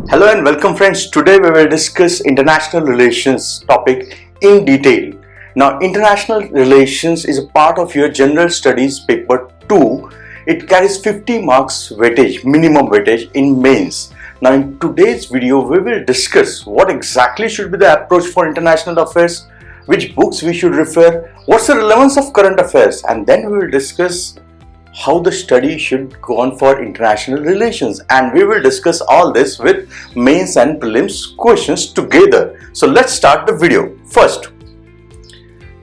Hello and welcome friends. Today we will discuss international relations topic in detail. Now international relations is a part of your general studies paper 2. It carries 50 marks weightage, minimum weightage in mains. Now in today's video we will discuss what exactly should be the approach for international affairs, which books we should refer, what's the relevance of current affairs, and then we will discuss how the study should go on for international relations, and we will discuss all this with mains and prelims questions together. So let's start the video. First,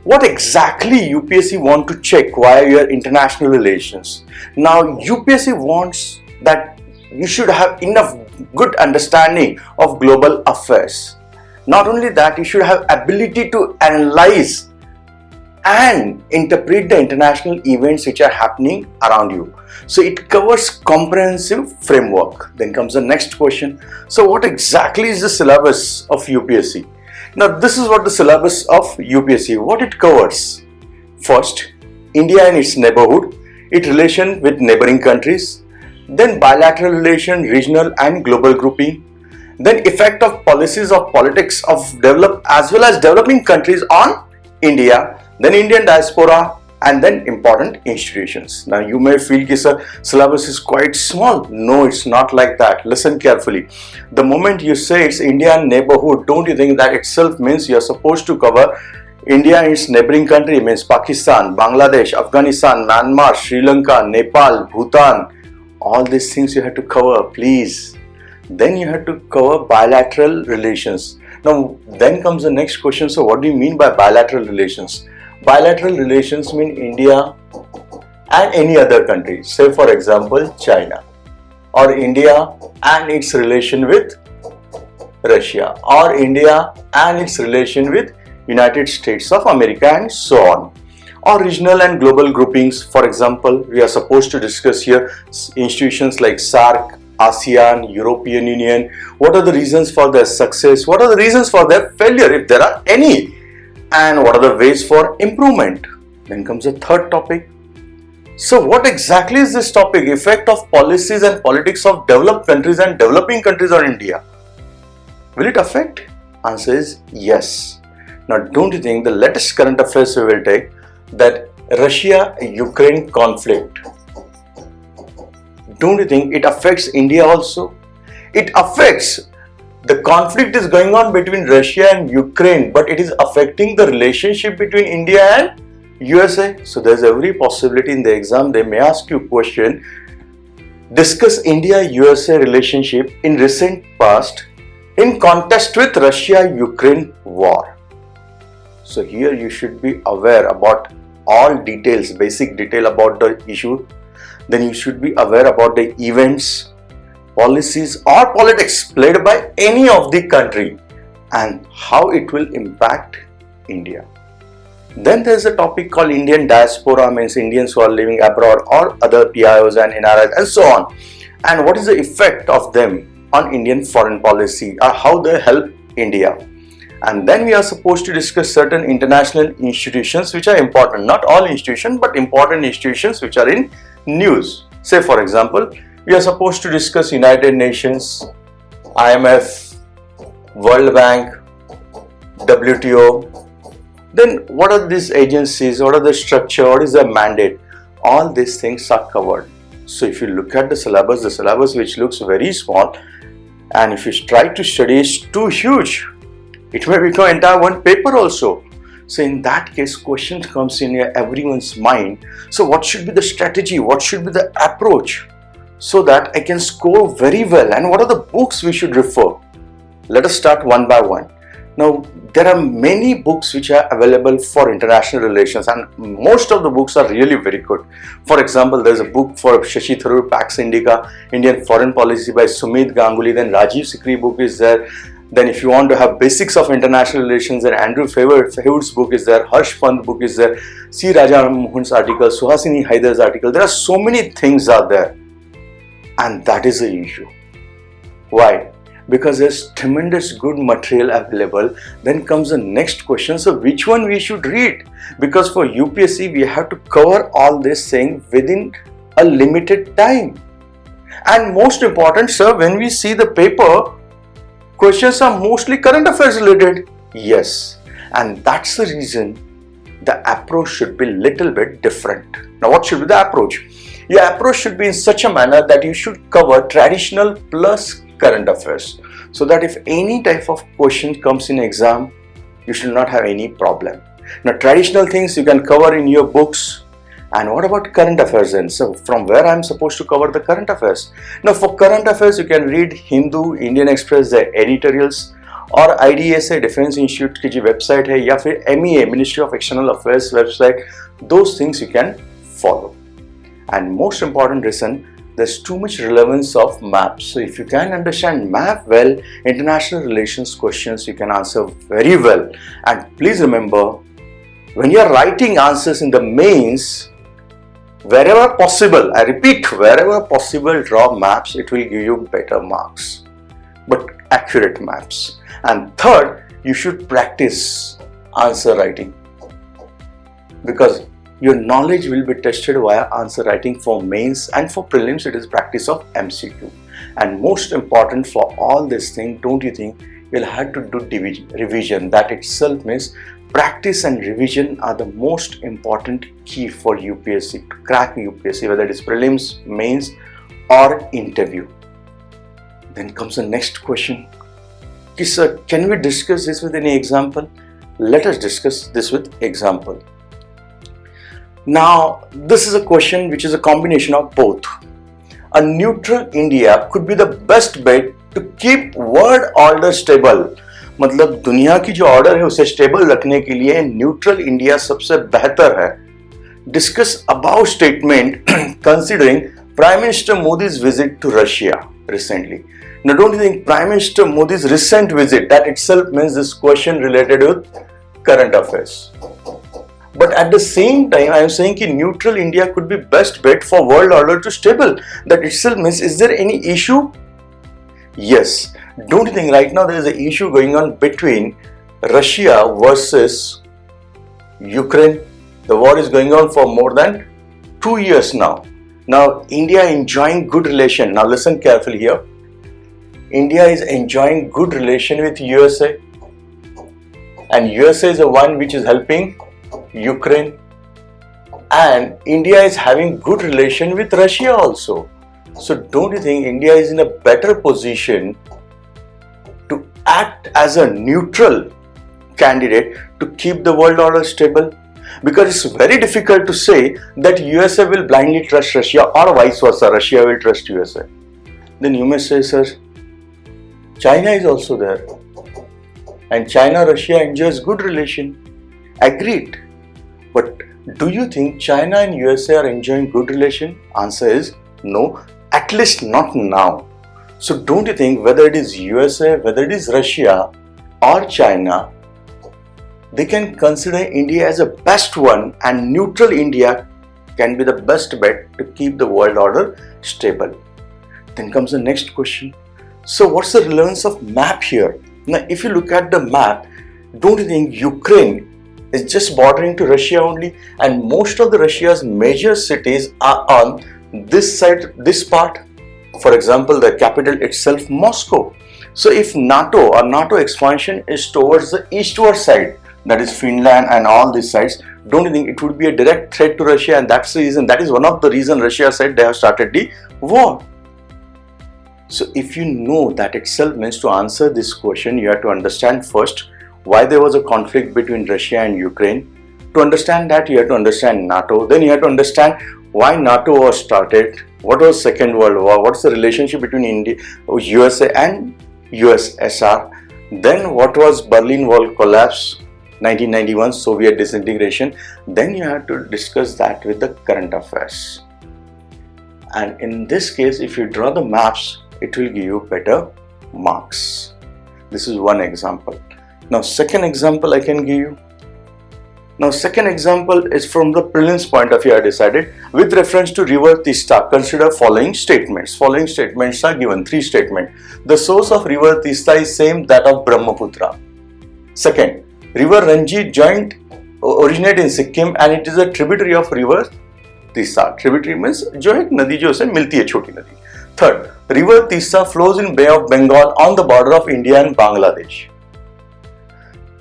what exactly UPSC want to check via your international relations? Now UPSC wants that you should have enough good understanding of global affairs. Not only that, you should have ability to analyze and interpret the international events which are happening around you. So it covers comprehensive framework. Then comes the next question. So what exactly is the syllabus of UPSC? Now this is what the syllabus of UPSC, what it covers. First, India and its neighborhood, its relation with neighboring countries, then bilateral relation, regional and global grouping, then effect of policies of politics of developed as well as developing countries on India, then Indian diaspora, and then important institutions. Now you may feel that sir, syllabus is quite small. No, it's not like that. Listen carefully. The moment you say it's Indian neighborhood, don't you think that itself means you're supposed to cover India and its neighboring country, means Pakistan, Bangladesh, Afghanistan, Myanmar, Sri Lanka, Nepal, Bhutan. All these things you have to cover, please. Then you have to cover bilateral relations. Now then comes the next question. So what do you mean by bilateral relations? Bilateral relations mean India and any other country, say for example China, or India and its relation with Russia, or India and its relation with United States of America, and so on. Or regional and global groupings. For example, we are supposed to discuss here institutions like SAARC, ASEAN, European Union. What are the reasons for their success? What are the reasons for their failure, if there are any? And what are the ways for improvement? Then comes the third topic. So what exactly is this topic? Effect of policies and politics of developed countries and developing countries on India. Will it affect? Answer is yes. Now don't you think the latest current affairs we will take, that Russia-Ukraine conflict, don't you think it affects India also? It affects. The conflict is going on between Russia and Ukraine, but it is affecting the relationship between India and USA. So there's every possibility in the exam they may ask you question, discuss India-USA relationship in recent past in context with Russia-Ukraine war. So here you should be aware about all details, basic detail about the issue. Then you should be aware about the events, policies or politics played by any of the country and how it will impact India. Then there is a topic called Indian diaspora, means Indians who are living abroad or other PIOs and NRIs and so on. And what is the effect of them on Indian foreign policy or how they help India. And then we are supposed to discuss certain international institutions which are important. Not all institutions, but important institutions which are in news. Say for example, we are supposed to discuss United Nations, IMF, World Bank, WTO. Then what are these agencies, what are the structure, what is the mandate? All these things are covered. So if you look at the syllabus which looks very small, and if you try to study it's too huge, it may become entire one paper also. So in that case, question comes in everyone's mind. So what should be the strategy? What should be the approach so that I can score very well? And what are the books we should refer? Let us start one by one. Now there are many books which are available for international relations, and most of the books are really very good. For example, there is a book for Shashi Tharoor, Pax Indica, Indian Foreign Policy by Sumit Ganguly. Then Rajiv Sikri book is there. Then if you want to have basics of international relations, then Andrew Favor's book is there, Harsh Pant book is there, C. Raja Mohan's article, Suhasini Haidar's article. There are so many things out there, and that is the issue. Why? Because there's tremendous good material available. Then comes the next question, so which one we should read? Because for UPSC we have to cover all this thing within a limited time. And most important, sir, when we see the paper, questions are mostly current affairs related. Yes, and that's the reason the approach should be little bit different. Now what should be the approach? Your approach should be in such a manner that you should cover traditional plus current affairs, so that if any type of question comes in exam, you should not have any problem. Now traditional things you can cover in your books, and what about current affairs then? So from where I am supposed to cover the current affairs? Now for current affairs you can read Hindu, Indian Express, their editorials, और IDSA Defense Institute की जो website है या फिर MEA Ministry of External Affairs website, those things you can follow. And most important reason, there's too much relevance of maps. So if you can understand map well, international relations questions you can answer very well. And please remember, when you are writing answers in the mains, wherever possible, I repeat, wherever possible, draw maps. It will give you better marks, but accurate maps. And third, you should practice answer writing, because your knowledge will be tested via answer writing for mains, and for prelims it is practice of MCQ. And most important for all this thing, don't you think you'll have to do revision? That itself means practice and revision are the most important key for UPSC, to crack UPSC, whether it is prelims, mains or interview. Then comes the next question. Sir, can we discuss this with any example? Let us discuss this with example. Now, this is a question which is a combination of both. A neutral India could be the best bet to keep world order stable. मतलब दुनिया की जो order है उसे stable रखने के लिए neutral India सबसे बेहतर है. Discuss above statement considering Prime Minister Modi's visit to Russia recently. Now, don't you think Prime Minister Modi's recent visit, that itself means this question related with current affairs? But at the same time, I am saying that neutral India could be best bet for world order to stable. That itself means, is there any issue? Yes. Don't you think right now there is an issue going on between Russia versus Ukraine? The war is going on for more than 2 years now. Now, India enjoying good relation. Now, listen carefully here. India is enjoying good relation with USA, and USA is the one which is helping Ukraine, and India is having good relation with Russia also. So don't you think India is in a better position to act as a neutral candidate to keep the world order stable? Because it's very difficult to say that USA will blindly trust Russia or vice versa, Russia will trust USA. Then you may say, sir, China is also there, and China-Russia enjoys good relation. Agreed. But do you think China and USA are enjoying good relation? Answer is no, at least not now. So don't you think whether it is USA, whether it is Russia or China, they can consider India as a best one, and neutral India can be the best bet to keep the world order stable. Then comes the next question. So what's the relevance of map here? Now if you look at the map, don't you think Ukraine is just bordering to Russia only, and most of the Russia's major cities are on this side, this part. For example, the capital itself, Moscow. So if NATO or NATO expansion is towards the eastward side, that is Finland and all these sides, don't you think it would be a direct threat to Russia? And that's the reason, that is one of the reasons Russia said they have started the war. So if you know, that itself means to answer this question, you have to understand first why there was a conflict between Russia and Ukraine. To understand that, you have to understand NATO. Then you have to understand why NATO was started, what was Second World War, what's the relationship between India, USA and USSR. Then what was Berlin Wall collapse, 1991, Soviet disintegration. Then you have to discuss that with the current affairs. And in this case, if you draw the maps, it will give you better marks. This is one example. Now, second example I can give you. Now, second example is from the prelims point of view. I decided with reference to river Tista, consider following statements. Following statements are given, 3 statements. The source of river Tista is same that of Brahmaputra. Second, river Ranji originate in Sikkim and it is a tributary of river Tista. Tributary means जो एक नदी जो उसे मिलती है, छोटी नदी. Third, River Tista flows in Bay of Bengal on the border of India and Bangladesh.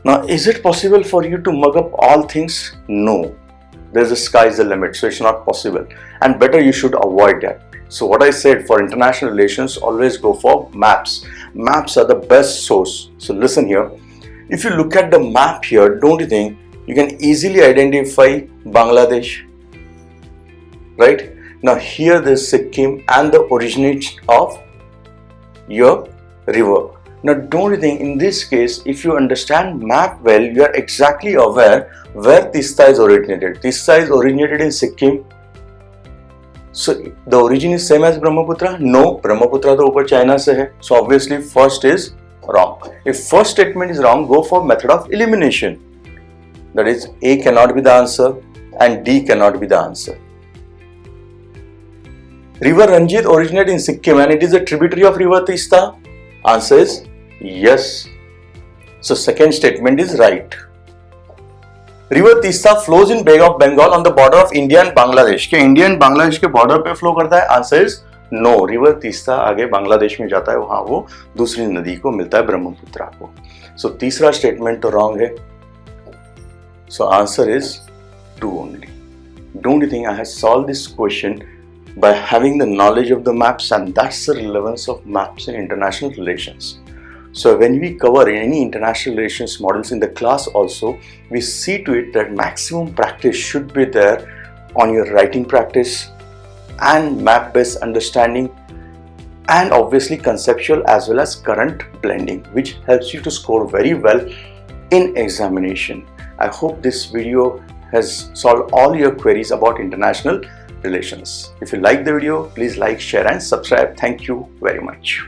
Now, is it possible for you to mug up all things? No. There's a sky is the limit, so it's not possible. And better you should avoid that. So what I said, for international relations, always go for maps. Maps are the best source. So listen here. If you look at the map here, don't you think you can easily identify Bangladesh? Right? Now here there's Sikkim and the originates of your river. Now don't you think in this case, if you understand map well, you are exactly aware where Tista is originated. Tista is originated in Sikkim. So the origin is same as Brahmaputra? No, Brahmaputra to upar China se hai. So obviously first is wrong. If first statement is wrong, go for method of elimination. That is, A cannot be the answer and D cannot be the answer. River Ranjit originated in Sikkim and it is a tributary of River Tista. Answer is yes. So second statement is right. River Tista flows in Bay of Bengal on the border of India and Bangladesh. क्या India and Bangladesh के border पे flow करता है? Answer is no. River Tista आगे बांग्लादेश में जाता है, वहाँ वो दूसरी नदी को मिलता है ब्रह्मपुत्र को. So तीसरा statement तो wrong है. So answer is 2 only. Don't you think I have solved this question by having the knowledge of the maps, and that's the relevance of maps in international relations. So when we cover any international relations models in the class also, we see to it that maximum practice should be there on your writing practice and map based understanding, and obviously conceptual as well as current blending, which helps you to score very well in examination. I hope this video has solved all your queries about international relations. If you like the video, please like, share and subscribe. Thank you very much.